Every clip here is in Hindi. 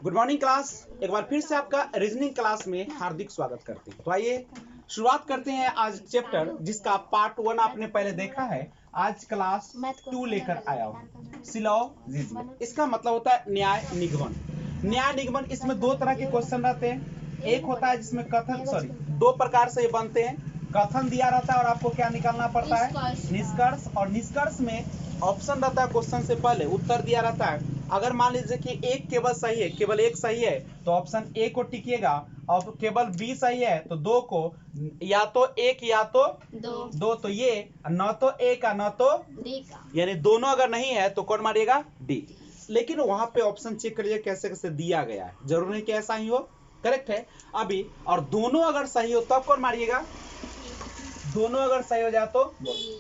Good morning class. एक बार फिर से आपका रीजनिंग क्लास में हार्दिक स्वागत करते हैं। तो आइए शुरुआत करते हैं आज चैप्टर जिसका पार्ट 1 आपने पहले देखा है। आज क्लास 2 लेकर आया हूँ सिलोजिज्म। इसका मतलब होता है न्याय निगमन। न्याय निगमन इसमें दो तरह के क्वेश्चन रहते हैं। एक होता है जिसमें कथन दो प्रकार से बनते हैं। कथन दिया रहता है और आपको क्या निकालना पड़ता है, निष्कर्ष। और निष्कर्ष में ऑप्शन रहता है, क्वेश्चन से पहले उत्तर दिया रहता है। अगर मान लीजिए कि एक केवल सही है, केवल एक सही है तो ऑप्शन ए को टिकिएगा, और केवल बी सही है तो दो को, या तो एक या तो दो तो ये न तो ए का न तो डी का, यानी दोनों अगर नहीं है तो कौन मारिएगा, डी। लेकिन वहां पे ऑप्शन चेक करिए कैसे कैसे दिया गया है, जरूर नहीं कि ऐसा ही हो, करेक्ट है अभी। और दोनों अगर सही हो तब कौन मारिएगा, दोनों अगर सही हो जाए तो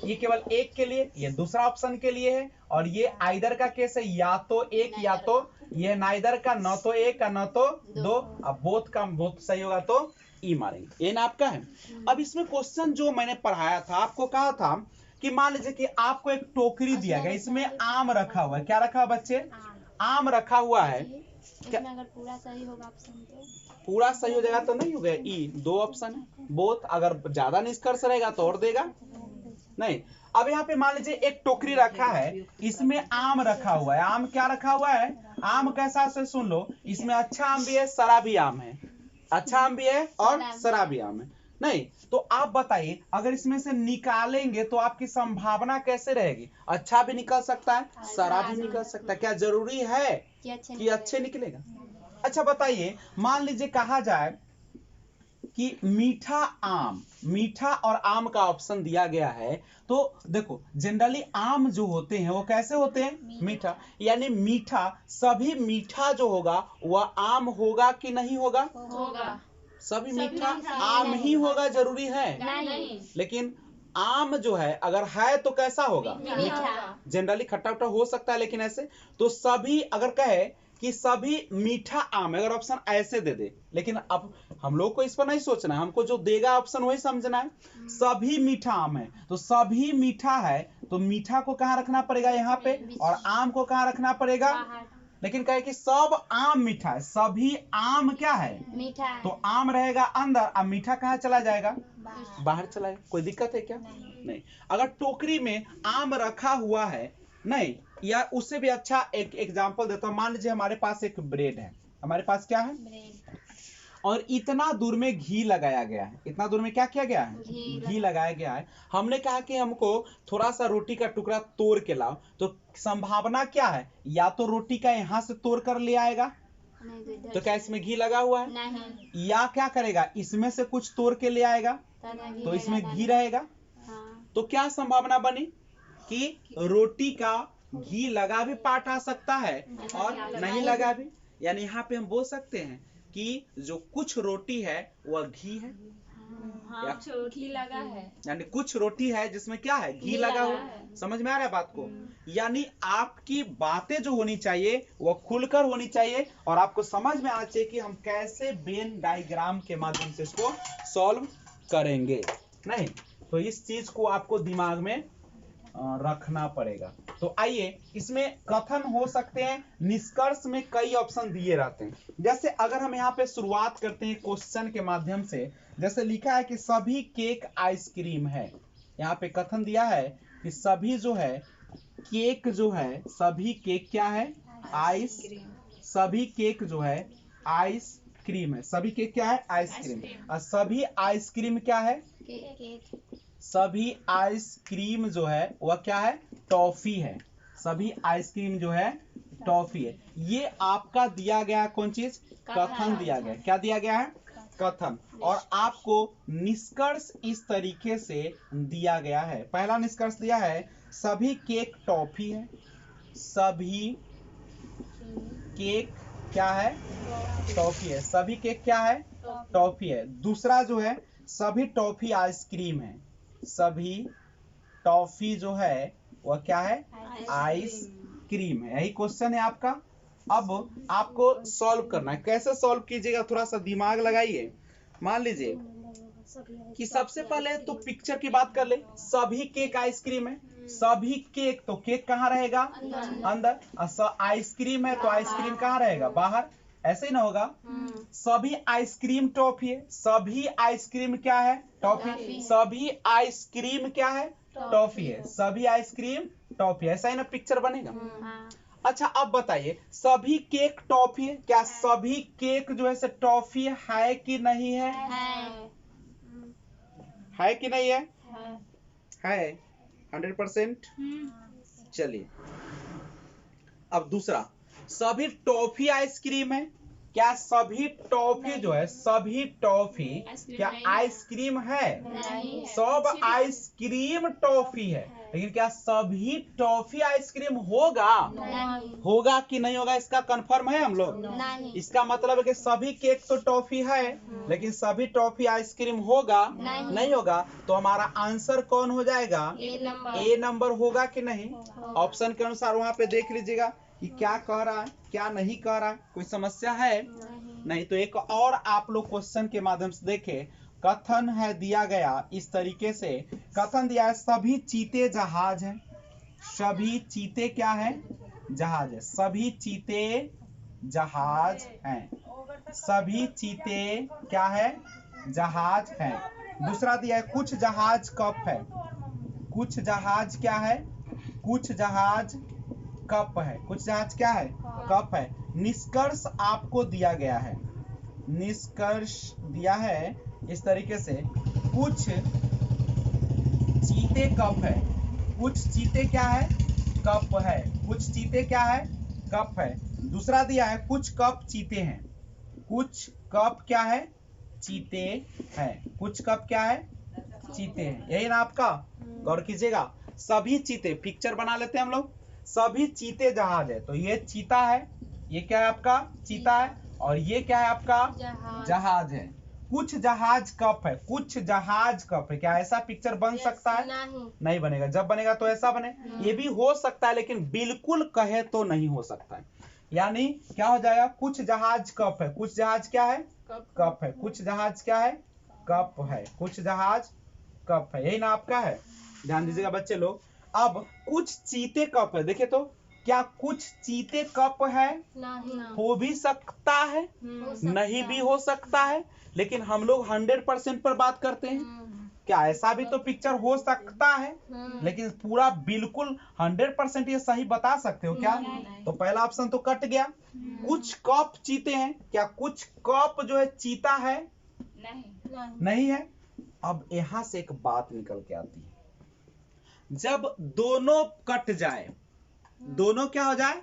ये केवल एक के लिए, ये दूसरा ऑप्शन के लिए है। और ये आइदर का केस है, या तो एक या तो, ये नाइदर का, न तो एक का न तो दो। अब बोथ का बोथ सही होगा तो ई मारेंगे, ये ना आपका है। अब इसमें क्वेश्चन जो मैंने पढ़ाया था, आपको कहा था कि मान लीजिए कि आपको एक टोकरी दिया गया, इसमें आम रखा हुआ है। क्या रखा हुआ बच्चे, आम रखा हुआ है। इसमें अगर पूरा सही होगा ऑप्शन तो पूरा सही हो जाएगा तो नहीं हो गया, ई दो ऑप्शन है। बोथ अगर ज्यादा निष्कर्ष रहेगा तो और देगा नहीं। अब यहाँ पे मान लीजिए एक टोकरी रखा है, इसमें आम रखा हुआ है। आम क्या रखा हुआ है, आम कैसा से सुन लो, इसमें अच्छा आम भी है, शराबी आम है। अच्छा आम भी है और शराबी आम है। नहीं तो आप बताइए, अगर इसमें से निकालेंगे तो आपकी संभावना कैसे रहेगी, अच्छा भी निकल सकता है, शराबी भी निकल सकता है। क्या जरूरी है कि अच्छे निकलेगा? अच्छा बताइए, मान लीजिए कहा जाए कि मीठा आम, मीठा और आम का ऑप्शन दिया गया है, तो देखो जनरली आम जो होते हैं वो कैसे होते हैं, मीठा। यानी मीठा, सभी मीठा जो होगा वह आम होगा कि नहीं होगा, सभी मीठा आम ही होगा, जरूरी है नहीं। लेकिन आम जो है अगर है तो कैसा होगा, मीठा। जनरली खट्टा उट्टा हो सकता है, लेकिन ऐसे तो सभी अगर कहे कि सभी मीठा आम, अगर ऑप्शन ऐसे दे दे, लेकिन अब हम लोग को इस पर नहीं सोचना है, हमको जो देगा ऑप्शन वही समझना है। सभी मीठा आम है तो सभी मीठा है, तो मीठा को कहाँ रखना पड़ेगा, यहाँ पे, और आम को कहाँ रखना पड़ेगा। लेकिन कहे कि सब आम मीठा है, सभी आम क्या है, मीठा, तो आम रहेगा अंदर, अब मीठा कहाँ चला जाएगा, बाहर चला जाएगा। कोई दिक्कत है क्या, नहीं। अगर टोकरी में आम रखा हुआ है, नहीं, या उससे भी अच्छा एक एग्जांपल देता हूं। मान लीजिए हमारे पास एक ब्रेड है, हमारे पास क्या है, और इतना दूर में घी लगाया गया है। इतना दूर में क्या किया गया है, घी लगाया गया है। हमने कहा कि हमको थोड़ा सा रोटी का टुकड़ा तोड़ के लाओ, तो संभावना क्या है, या तो रोटी का यहां से तोड़ कर ले आएगा, तो क्या इसमें घी लगा हुआ है नहीं। या क्या करेगा, इसमें से कुछ तोड़ के ले आएगा तो इसमें घी रहेगा। तो क्या संभावना बनी कि रोटी का घी लगा भी पार्ट आ सकता है और नहीं लगा भी। यानी यहाँ पे हम बोल सकते हैं कि जो कुछ रोटी है वह घी है, हाँ, घी लगा है, यानी कुछ रोटी है जिसमें क्या है, घी लगा हुआ। समझ में आ रहा है बात को? यानी आपकी बातें जो होनी चाहिए वह खुलकर होनी चाहिए, और आपको समझ में आना चाहिए कि हम कैसे वेन डायग्राम के माध्यम से इसको सॉल्व करेंगे। नहीं तो इस चीज को आपको दिमाग में रखना पड़ेगा। तो आइए, इसमें कथन हो सकते हैं, निष्कर्ष में कई ऑप्शन दिए रहते हैं। जैसे अगर हम यहाँ पे शुरुआत करते हैं क्वेश्चन के माध्यम से, जैसे लिखा है कि सभी केक आइसक्रीम है। यहाँ पे कथन दिया है कि सभी जो है केक जो है, सभी केक क्या है, आइस, सभी केक जो है आइसक्रीम है। सभी केक क्या है, आइसक्रीम। और सभी आइसक्रीम क्या है, सभी आइसक्रीम जो है वह क्या है, टॉफी है। सभी आइसक्रीम जो है टॉफी है। ये आपका दिया गया कौन चीज, कथन दिया गया। क्या दिया गया है, कथन। और आपको निष्कर्ष इस तरीके से दिया गया है। पहला निष्कर्ष दिया है सभी केक टॉफी है, सभी केक क्या है, टॉफी है। सभी केक क्या है, टॉफी है। दूसरा जो है सभी टॉफी आइसक्रीम है, सभी टॉफी जो है वह क्या है, आइसक्रीम है। यही क्वेश्चन है आपका। अब आपको सॉल्व करना है। कैसे सॉल्व कीजिएगा, थोड़ा सा दिमाग लगाइए। मान लीजिए कि सबसे पहले तो पिक्चर की बात कर ले, सभी केक आइसक्रीम है, सभी केक, तो केक कहाँ रहेगा, अंदर। आइसक्रीम है तो आइसक्रीम कहाँ रहेगा, बाहर। ऐसे ही ना होगा। सभी आइसक्रीम टॉफी है, सभी आइसक्रीम क्या है? टॉफी। सभी आइसक्रीम क्या है? टॉफी है। सभी आइसक्रीम टॉफी, ऐसा ही ना पिक्चर बनेगा। अच्छा अब बताइए, सभी केक टॉफी है, क्या सभी केक जो है से टॉफी है कि नहीं है? है कि नहीं है? है 100%। चलिए अब दूसरा, सभी टॉफी आइसक्रीम है, क्या सभी टॉफी जो है, सभी टॉफी क्या आइसक्रीम है? सब आइसक्रीम टॉफी है, लेकिन क्या सभी टॉफी आइसक्रीम होगा? होगा कि नहीं होगा, इसका कंफर्म है हम लोग? इसका मतलब है कि सभी केक तो टॉफी है, लेकिन सभी टॉफी आइसक्रीम होगा? नहीं होगा। तो हमारा आंसर कौन हो जाएगा? ए नंबर होगा कि नहीं? ऑप्शन के अनुसार वहां पे देख लीजिएगा कि क्या कह रहा है, क्या नहीं कह रहा है। कोई समस्या है? नहीं। तो एक और आप लोग क्वेश्चन के माध्यम से देखें। कथन है दिया गया इस तरीके से, कथन दिया है सभी चीते जहाज हैं। सभी चीते क्या है? जहाज है। सभी चीते जहाज हैं। सभी चीते क्या है? जहाज हैं। दूसरा दिया है कुछ जहाज कप है। कुछ जहाज क्या है? कुछ जहाज कप है। कुछ जहाज क्या है? कप है। निष्कर्ष आपको दिया गया है, निष्कर्ष दिया है इस तरीके से, कुछ चीते कप है। कुछ चीते क्या है? कप है। कुछ चीते क्या है? कप है। दूसरा दिया है कुछ कप चीते हैं। कुछ कप क्या है? चीते हैं। कुछ कप क्या है? चीते हैं। यही ना आपका? गौर कीजिएगा। सभी चीते, पिक्चर बना लेते हैं हम लोग। सभी चीते जहाज है, तो ये चीता है, ये क्या है आपका? चीता है। और ये क्या है आपका? जहाज है। कुछ जहाज कप है। कुछ जहाज कप है, क्या ऐसा पिक्चर बन सकता है? नहीं बनेगा। जब बनेगा तो ऐसा बने। ये भी हो सकता है, लेकिन बिल्कुल कहे तो नहीं हो सकता है। यानी क्या हो जाएगा? कुछ जहाज कप है। कुछ जहाज क्या है? कप है। कुछ जहाज क्या है? कप है। कुछ जहाज कप है। यही ना आपका है? ध्यान दीजिएगा बच्चे लोग। अब कुछ चीते कप है, देखिए तो क्या कुछ चीते कप है? हो भी सकता है, नहीं भी हो सकता है, लेकिन हम लोग 100% पर बात करते हैं। क्या ऐसा भी तो पिक्चर हो सकता है, लेकिन पूरा बिल्कुल 100% ये सही बता सकते हो क्या? तो पहला ऑप्शन तो कट गया। कुछ कप चीते हैं, क्या कुछ कप जो है चीता है? नहीं है। अब यहां से एक बात निकल के आती है, जब दोनों कट जाए, दोनों क्या हो जाए?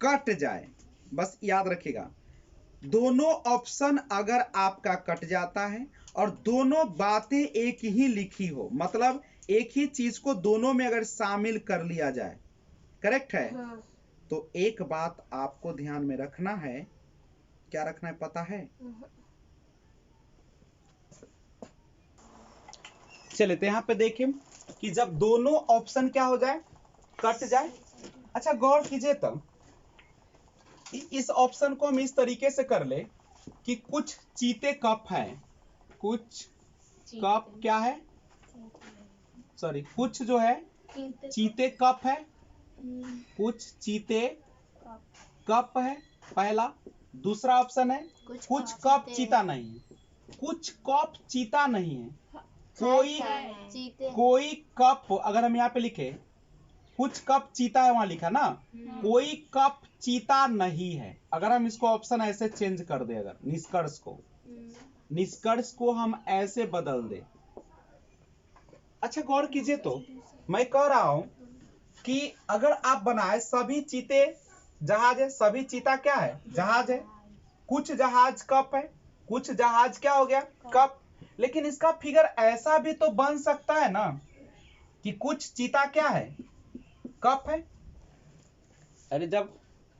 कट जाए। बस याद रखिएगा, दोनों ऑप्शन अगर आपका कट जाता है और दोनों बातें एक ही लिखी हो, मतलब एक ही चीज को दोनों में अगर शामिल कर लिया जाए, करेक्ट है? तो एक बात आपको ध्यान में रखना है। क्या रखना है पता है? चलिए तो यहां पे देखें कि जब दोनों ऑप्शन क्या हो जाए? कट जाए। अच्छा गौर कीजिए तब, इस ऑप्शन को हम इस तरीके से कर ले कि कुछ चीते कप है। कुछ कप क्या है? सॉरी, कुछ जो है चीते कप है। कुछ चीते कप है पहला। दूसरा ऑप्शन है कुछ कप चीता नहीं है। कुछ कप चीता नहीं है। कोई कप, अगर हम यहाँ पे लिखे कुछ कप चीता है, वहां लिखा ना, कोई कप चीता नहीं है। अगर हम इसको ऑप्शन ऐसे चेंज कर दे, अगर निष्कर्ष को हम ऐसे बदल दे। अच्छा गौर कीजिए तो, मैं कह रहा हूं कि अगर आप बनाए सभी चीते जहाज है, सभी चीता क्या है? जहाज है। कुछ जहाज कप है। कुछ जहाज क्या हो गया? कप। लेकिन इसका फिगर ऐसा भी तो बन सकता है ना कि कुछ चीता क्या है? कप है। अरे जब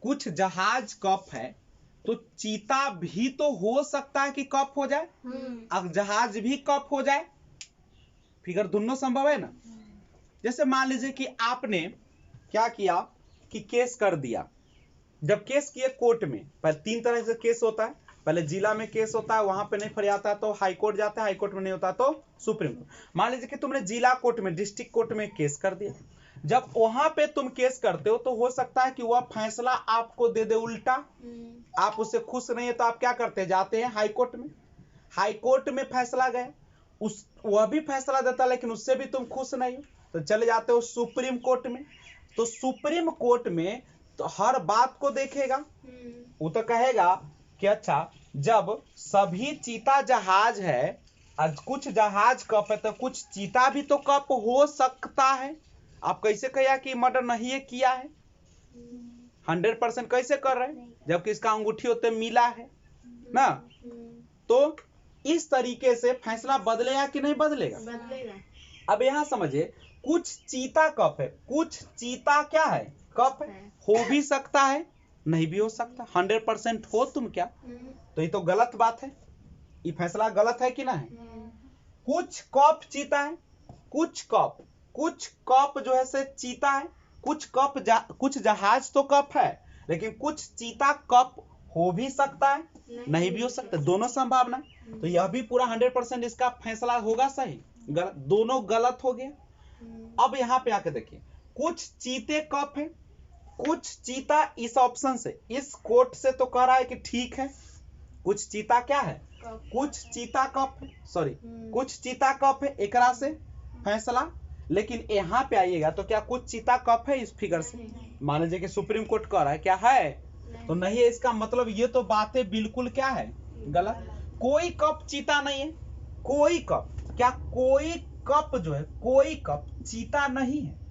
कुछ जहाज कप है तो चीता भी तो हो सकता है कि कप हो जाए, अब जहाज भी कप हो जाए। फिगर दोनों संभव है ना। जैसे मान लीजिए कि आपने क्या किया कि केस कर दिया। जब केस किए कोर्ट में, पहले 3 तरह से केस होता है। पहले जिला में केस होता है, वहां पे नहीं फरियाता तो हाई कोर्ट जाता है, हाई कोर्ट में नहीं होता तो सुप्रीम कोर्ट। मान लीजिए कि तुमने जिला कोर्ट में, डिस्ट्रिक्ट कोर्ट में केस कर दिया। जब वहां पे तुम केस करते हो तो हो सकता है कि वह फैसला आपको दे दे उल्टा, आप उससे खुश नहीं है तो आप क्या करते हैं, जाते हैं हाई कोर्ट में, हाई कोर्ट में फैसला गए, उस वह भी फैसला देता लेकिन उससे भी तुम खुश नहीं हो तो चले जाते हो सुप्रीम कोर्ट में। तो सुप्रीम कोर्ट में तो हर बात को देखेगा, वो तो कहेगा कि अच्छा जब सभी चीता जहाज है, आज कुछ जहाज कप है तो कुछ चीता भी तो कप हो सकता है। आप कैसे कहा कि मर्डर नहीं किया है, 100% कैसे कर रहे हैं जबकि इसका अंगूठी होते मिला है ना। तो इस तरीके से फैसला बदलेगा कि नहीं बदलेगा, अब यहां समझिए कुछ चीता कप है, कुछ चीता क्या है, कप है, हो भी सकता है नहीं भी हो सकता, 100% हो तुम क्या, तो ये तो गलत बात है, ये फैसला गलत है कि नहीं। कुछ कप चीता है, कुछ कप जो है से चीता है, कुछ कुछ जहाज तो कप है लेकिन कुछ चीता कप हो भी सकता है नहीं भी हो सकता, दोनों संभावना। तो यह भी पूरा 100% इसका फैसला होगा सही, गलत, दोनों गलत हो गया। अब यहाँ पे आके देखिए कुछ चीते कप है, कुछ चीता इस ऑप्शन से, इस कोर्ट से तो कह रहा है कि ठीक है कुछ चीता क्या है, कुछ चीता कप है, सॉरी कुछ चीता कप है, एकरा से फैसला। लेकिन यहाँ पे आइएगा तो क्या कुछ चीता कप है इस फिगर से, मान लीजिए कि सुप्रीम कोर्ट कह रहा है क्या है, तो नहीं है, इसका मतलब ये तो बातें बिल्कुल क्या है, गलत। कोई कप चीता नहीं है, कोई कप, क्या कोई कप जो है, कोई कप चीता नहीं है,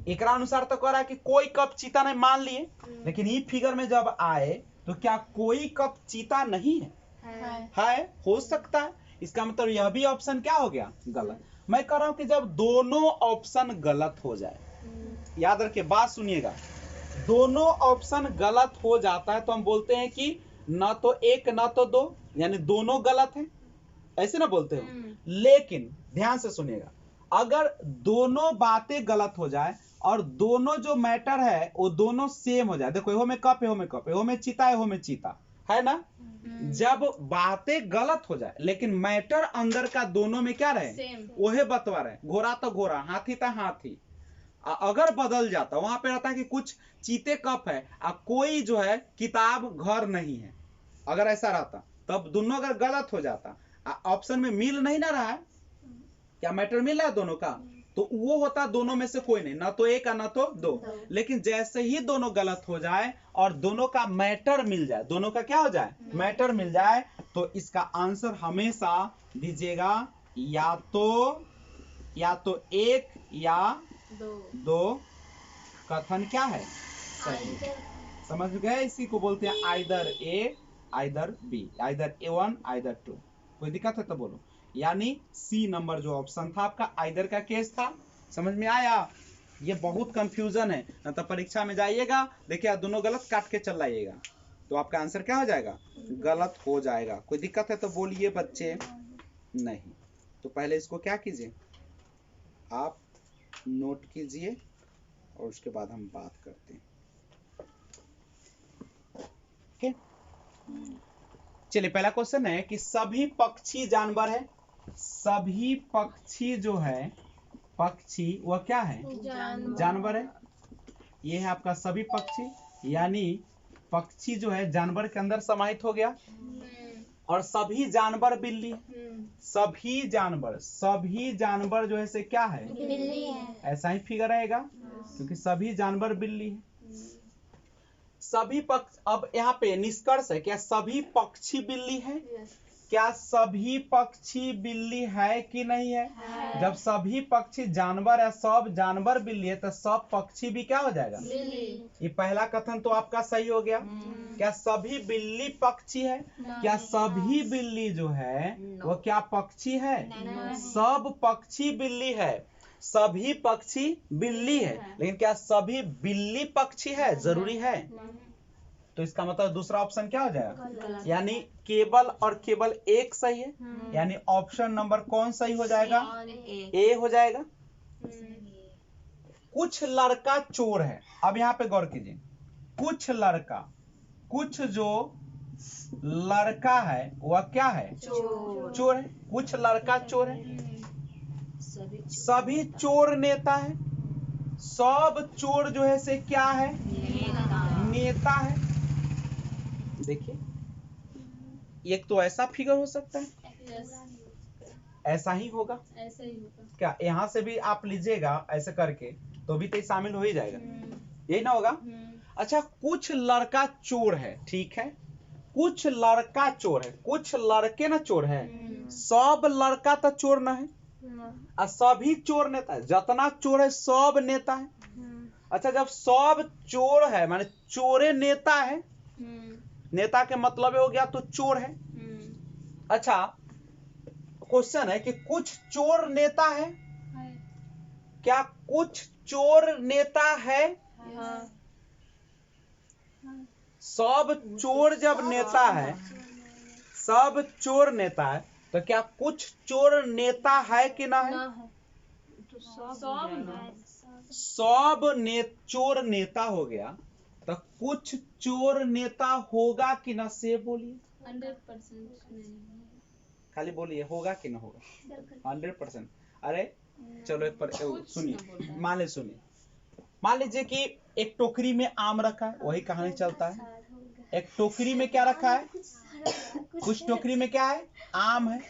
एकरा अनुसार तो कह रहा है कि कोई कप चीता नहीं, मान लिए, लेकिन ये फिगर में जब आए तो क्या कोई कप चीता नहीं है, हो सकता है, इसका मतलब यह भी ऑप्शन क्या हो गया, गलत। मैं कह रहा हूं कि जब दोनों ऑप्शन गलत हो जाए, याद रखिए बात सुनिएगा, दोनों ऑप्शन गलत हो जाता है तो हम बोलते हैं कि न तो एक न तो दो, यानी दोनों गलत हैं, ऐसे ना बोलते हो। लेकिन ध्यान से सुनिएगा, अगर दोनों बातें गलत हो जाए और दोनों जो मैटर है वो दोनों सेम हो जाए, देखो एहो में कप, एहो में कप, एहो में चीता, एहो में चीता है ना, जब बातें गलत हो जाए लेकिन मैटर अंदर का दोनों में क्या रहे, वही बतवा रहे, घोड़ा तो घोड़ा, हाथी तो हाथी, अगर बदल जाता, वहां पे रहता है कि कुछ चीते कप है कोई जो है किताब घर नहीं है, अगर ऐसा रहता तब दोनों अगर गलत हो जाता, ऑप्शन में मिल नहीं ना रहा है, क्या मैटर मिल रहा है दोनों का, तो वो होता दोनों में से कोई नहीं, ना तो एक ना तो दो। लेकिन जैसे ही दोनों गलत हो जाए और दोनों का मैटर मिल जाए, दोनों का क्या हो जाए, मैटर मिल जाए, तो इसका आंसर हमेशा दीजिएगा या तो एक या दो कथन क्या है, सही। समझ गए, इसी को बोलते हैं either A either B, either A1 either 2। कोई दिक्कत है तो बोलो, यानी सी नंबर जो ऑप्शन था आपका आइदर का केस था। समझ में आया, ये बहुत कंफ्यूजन है ना, तो परीक्षा में जाइएगा देखिए दोनों गलत काट के चल आइएगा तो आपका आंसर क्या हो जाएगा, गलत हो जाएगा। कोई दिक्कत है तो बोलिए बच्चे, नहीं तो पहले इसको क्या कीजिए, आप नोट कीजिए और उसके बाद हम बात करते हैं। ठीक, चलिए पहला क्वेश्चन है कि सभी पक्षी जानवर है, सभी पक्षी जो है, पक्षी वह क्या है, जानवर है, ये है आपका सभी पक्षी, यानी पक्षी जो है जानवर के अंदर समाहित हो गया, और सभी जानवर बिल्ली, सभी जानवर जो है से क्या है, बिल्ली है, ऐसा ही फिगर रहेगा क्योंकि सभी जानवर बिल्ली है। सभी पक्ष, अब यहाँ पे निष्कर्ष है, क्या सभी पक्षी बिल्ली है, क्या सभी पक्षी बिल्ली है कि नहीं है, जब सभी पक्षी जानवर है, सब जानवर बिल्ली है, तो सब पक्षी भी क्या हो जाएगा, बिल्ली। ये पहला कथन तो आपका सही हो गया। क्या सभी बिल्ली पक्षी है, क्या सभी बिल्ली जो है वो क्या पक्षी है, सब पक्षी बिल्ली है, सभी पक्षी बिल्ली है, लेकिन क्या सभी बिल्ली पक्षी है, जरूरी है, तो इसका मतलब दूसरा ऑप्शन क्या हो जाएगा, यानी केवल और केवल एक सही है, यानी ऑप्शन नंबर कौन सही हो जाएगा, ए हो जाएगा। कुछ लड़का चोर है, अब यहाँ पे गौर कीजिए, कुछ लड़का, कुछ जो लड़का है वह क्या है, चोर है, कुछ लड़का चोर है, सभी चोर नेता है, सब चोर जो है से क्या है, नेता है। देखिए एक तो ऐसा फिगर हो सकता है, ऐसा ही होगा, ऐसे ही होगा। क्या यहाँ से भी आप लीजिएगा ऐसे करके तो भी तो शामिल हो ही जाएगा, यही ना होगा। अच्छा कुछ लड़का चोर है, ठीक है, कुछ लड़का चोर है, कुछ लड़के ना चोर है, सब लड़का तो चोर ना है, और सभी चोर नेता है, जितना चोर है सब नेता है। अच्छा जब सब चोर है माने चोरे नेता है, नेता के मतलब हो गया तो चोर है। अच्छा क्वेश्चन है कि कुछ चोर नेता है, क्या कुछ चोर नेता है? सब चोर जब नेता है, सब चोर नेता है, तो क्या कुछ चोर नेता है कि ना है? सब चोर नेता हो गया, तो कुछ चोर नेता होगा कि ना, से बोलिए। 100% नहीं। खाली बोलिए होगा कि ना होगा। 100%। अरे चलो एक पर सुनिए, मान लीजिए कि एक टोकरी में आम रखा है, वही कहानी चलता है। एक टोकरी में क्या रखा है, कुछ टोकरी में क्या है, आम है,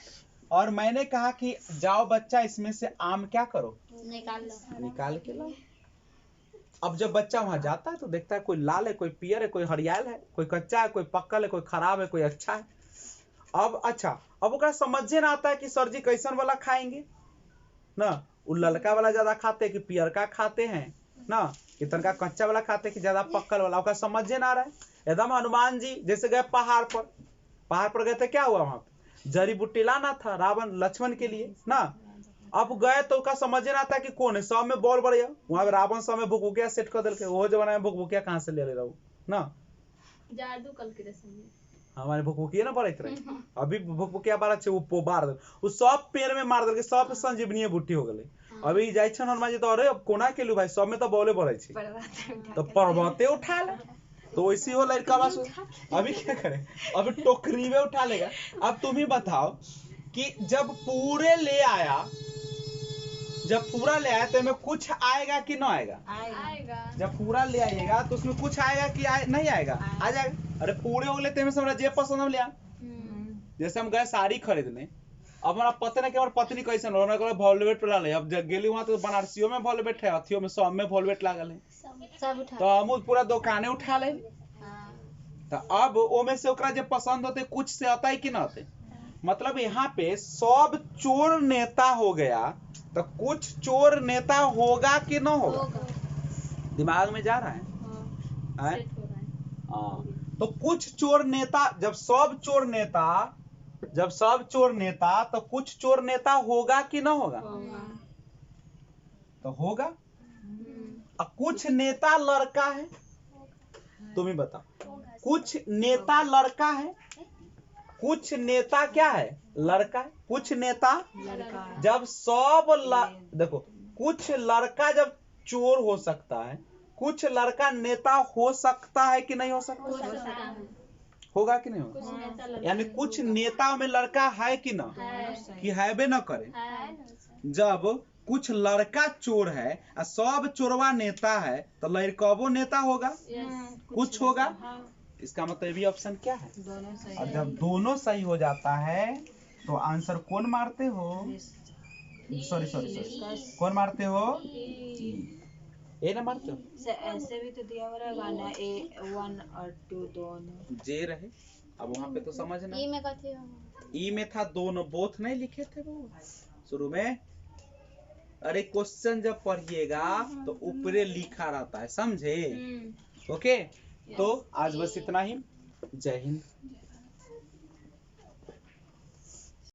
और मैंने कहा कि जाओ बच्चा इसमें से आम क्या करो, निकाल के लाओ। अब जब बच्चा वहां जाता है तो देखता है कोई लाल है, कोई पियर है, कोई हरियाल है, कोई कच्चा है, कोई पक्कल है, कोई खराब है, कोई अच्छा है। अब ओकरा समझे ना आता है कि सर जी कैसन वाला खाएंगे ना, वो ललका वाला ज्यादा खाते हैं कि पियर का खाते हैं ना, कि तनका कच्चा वाला खाते हैं कि ज्यादा पक्कल वाला, ओकरा समझे ना रहा है। एकदम हनुमान जी जैसे गए पहाड़ पर गए थे, क्या हुआ वहां पे, जड़ी बूटी लाना था रावण लक्ष्मण के लिए ना। अब गए तो का समझे ना आता कि कौन है, सब में बॉल बढ़िया, वहां पे रावण सब में भुकभुकिया सेट कर दिल, वो जमाना में भुकभुकिया कहाँ से ले रहा ना, जादू कैलकुलेशन में हमारे भुकभुकिया ना बढ़त रहे, अभी भुकभुकिया बारह छे वो मार दे, वो सब पेड़ में मार दे, सब संजीवनी बूटी हो गई। अभी जाय छन हनुमान जी तो अरे अब कोना केलू भाई, सब में तो बॉले बढ़े छे, तो पर्वते उठा ले, तो वैसी हो लड़का बस। अभी क्या करे, अभी टोकरी में उठा लेगा। अब तुम ही बताओ कि जब पूरे ले आया, जब पूरा ले आया तो में कुछ आएगा कि ना आएगा? जब पूरा ले आएगा तो उसमें कुछ आएगा कि नहीं आएगा? आ जाएगा। अरे पूरे हो गए तो हमरा जे पसंद हम ले आ। जैसे हम गए साड़ी खरीदने, अब हमारा पता नहीं कि हमारी पत्नी कैसे हो, उन्होंने वॉल्वेट पे ले, अब गेली वहां तो बनारसियों में वॉल्वेट है, अथियों में सब में वॉल्वेट लागल है, तो हम पूरा दुकाने उठा ले। तो अब ओ में से ओकरा जे पसंद होते कुछ से आता है कि ना आते, मतलब यहाँ पे सब चोर नेता हो गया, तो कुछ चोर नेता होगा कि ना होगा? दिमाग में जा रहा है? तो कुछ चोर नेता, जब सब चोर नेता तो कुछ चोर नेता होगा कि ना होगा? तो होगा। अब कुछ नेता लड़का है, तुम ही बताओ, कुछ नेता लड़का है, कुछ नेता क्या है, लड़का है, कुछ नेता जब देखो कुछ लड़का जब चोर हो सकता है, कुछ लड़का नेता हो सकता है कि नहीं हो सकता? होगा कि नहीं होगा? यानी कुछ नेता में लड़का है कि ना, कि है बे ना करे। जब कुछ लड़का चोर है और सब चोरवा नेता है, तो लड़कबो नेता होगा, कुछ होगा। इसका मतलब ये ऑप्शन क्या है? और जब दोनों सही हो जाता है तो आंसर कौन मारते हो? सॉरी कौन मारते हो? ए ना मारते हो। ऐसे भी तो दिया हुआ है गाना A1 और 2 दोनों जे रहे, अब वहां पे तो समझना। ई में कथी हो? ई में था दोनों, बोथ नहीं लिखे थे वो शुरू में। अरे क्वेश्चन जब पढ़िएगा तो ऊपरे लिखा रहता है, समझे? ओके, तो आज बस इतना ही। जय हिंद।